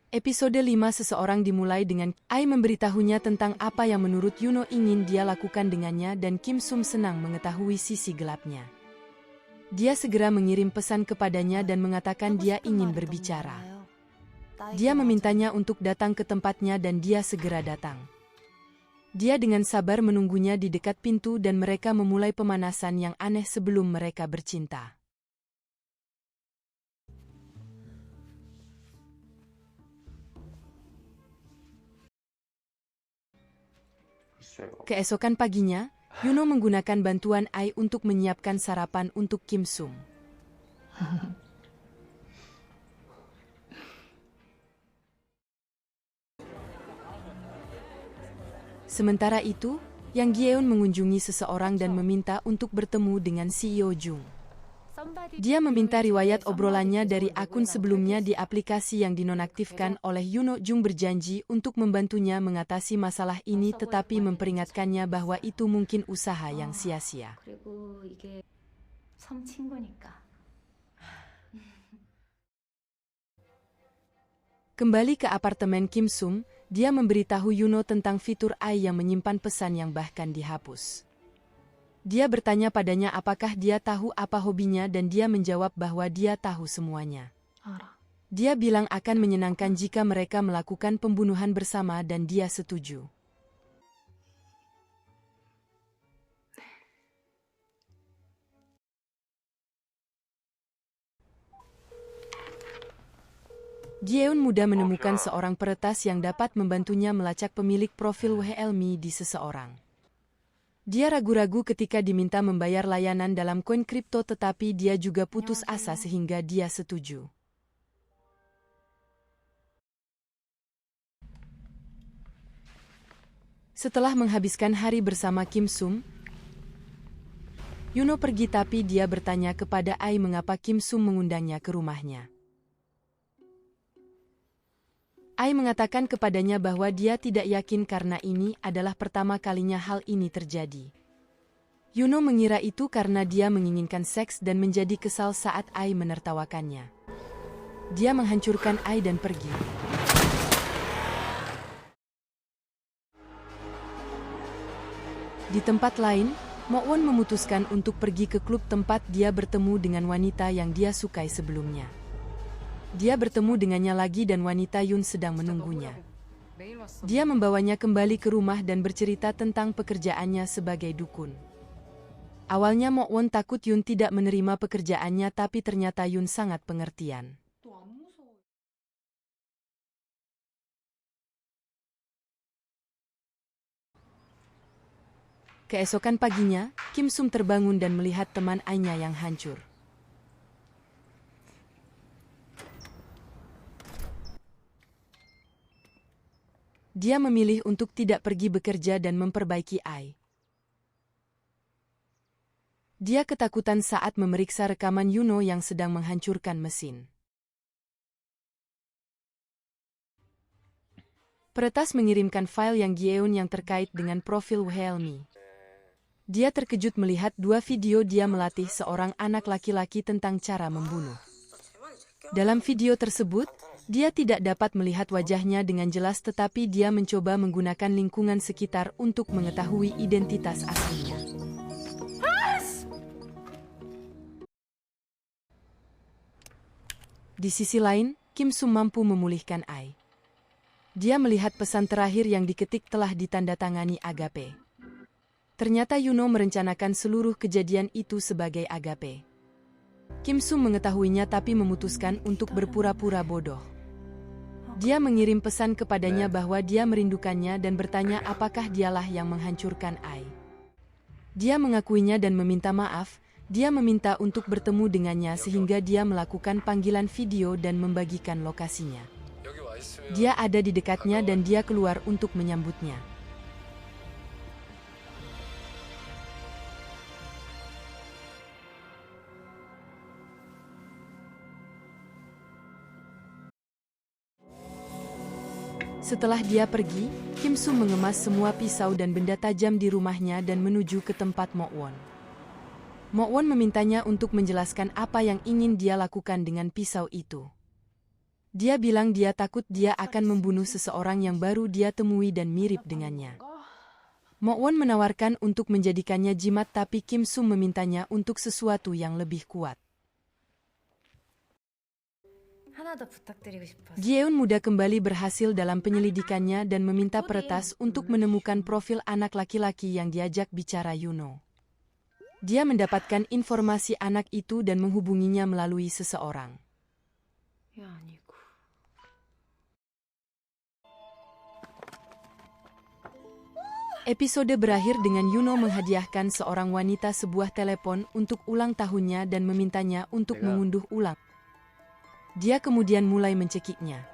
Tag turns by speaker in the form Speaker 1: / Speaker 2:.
Speaker 1: Episode 5 seseorang dimulai dengan Ai memberitahunya tentang apa yang menurut Yuno ingin dia lakukan dengannya dan Kim Sum senang mengetahui sisi gelapnya. Dia segera mengirim pesan kepadanya dan mengatakan dia ingin berbicara. Dia memintanya untuk datang ke tempatnya dan dia segera datang. Dia dengan sabar menunggunya di dekat pintu dan mereka memulai pemanasan yang aneh sebelum mereka bercinta. Keesokan paginya, Yuno menggunakan bantuan Ai untuk menyiapkan sarapan untuk Kim Sum. Sementara itu, Yang Gyeon mengunjungi seseorang dan meminta untuk bertemu dengan CEO Jung. Dia meminta riwayat obrolannya dari akun sebelumnya di aplikasi yang dinonaktifkan oleh Yuno. Jung berjanji untuk membantunya mengatasi masalah ini tetapi memperingatkannya bahwa itu mungkin usaha yang sia-sia. Kembali ke apartemen Kim Sum, dia memberitahu Yuno tentang fitur Ai yang menyimpan pesan yang bahkan dihapus. Dia bertanya padanya apakah dia tahu apa hobinya dan dia menjawab bahwa dia tahu semuanya. Dia bilang akan menyenangkan jika mereka melakukan pembunuhan bersama dan dia setuju. Gyeon mudah menemukan seorang peretas yang dapat membantunya melacak pemilik profil WHLME di seseorang. Dia ragu-ragu ketika diminta membayar layanan dalam koin kripto tetapi dia juga putus asa sehingga dia setuju. Setelah menghabiskan hari bersama Kim Sum, Yuno pergi tapi dia bertanya kepada Ai mengapa Kim Sum mengundangnya ke rumahnya. Ai mengatakan kepadanya bahwa dia tidak yakin karena ini adalah pertama kalinya hal ini terjadi. Yuno mengira itu karena dia menginginkan seks dan menjadi kesal saat Ai menertawakannya. Dia menghancurkan Ai dan pergi. Di tempat lain, Mo-won memutuskan untuk pergi ke klub tempat dia bertemu dengan wanita yang dia sukai sebelumnya. Dia bertemu dengannya lagi dan wanita Yun sedang menunggunya. Dia membawanya kembali ke rumah dan bercerita tentang pekerjaannya sebagai dukun. Awalnya Mo-won takut Yun tidak menerima pekerjaannya tapi ternyata Yun sangat pengertian. Keesokan paginya, Kim Sum terbangun dan melihat teman Ai-nya yang hancur. Dia memilih untuk tidak pergi bekerja dan memperbaiki Ai. Dia ketakutan saat memeriksa rekaman Yuno yang sedang menghancurkan mesin. Peretas mengirimkan file Yang Gyeon yang terkait dengan profil WHLME. Dia terkejut melihat dua video dia melatih seorang anak laki-laki tentang cara membunuh. Dalam video tersebut, dia tidak dapat melihat wajahnya dengan jelas tetapi dia mencoba menggunakan lingkungan sekitar untuk mengetahui identitas aslinya. Di sisi lain, Kim Sum mampu memulihkan Ai. Dia melihat pesan terakhir yang diketik telah ditandatangani Agape. Ternyata Yuno merencanakan seluruh kejadian itu sebagai Agape. Kim Sum mengetahuinya tapi memutuskan untuk berpura-pura bodoh. Dia mengirim pesan kepadanya bahwa dia merindukannya dan bertanya apakah dialah yang menghancurkan Ai. Dia mengakuinya dan meminta maaf. Dia meminta untuk bertemu dengannya sehingga dia melakukan panggilan video dan membagikan lokasinya. Dia ada di dekatnya dan dia keluar untuk menyambutnya. Setelah dia pergi, Kim Sum mengemas semua pisau dan benda tajam di rumahnya dan menuju ke tempat Mo-won. Mo-won memintanya untuk menjelaskan apa yang ingin dia lakukan dengan pisau itu. Dia bilang dia takut dia akan membunuh seseorang yang baru dia temui dan mirip dengannya. Mo Won menawarkan untuk menjadikannya jimat tapi Kim Sum memintanya untuk sesuatu yang lebih kuat. Gyeon muda kembali berhasil dalam penyelidikannya dan meminta peretas untuk menemukan profil anak laki-laki yang diajak bicara Yuno. Dia mendapatkan informasi anak itu dan menghubunginya melalui seseorang. Episode berakhir dengan Yuno menghadiahkan seorang wanita sebuah telepon untuk ulang tahunnya dan memintanya untuk mengunduh ulang. Dia kemudian mulai mencekiknya.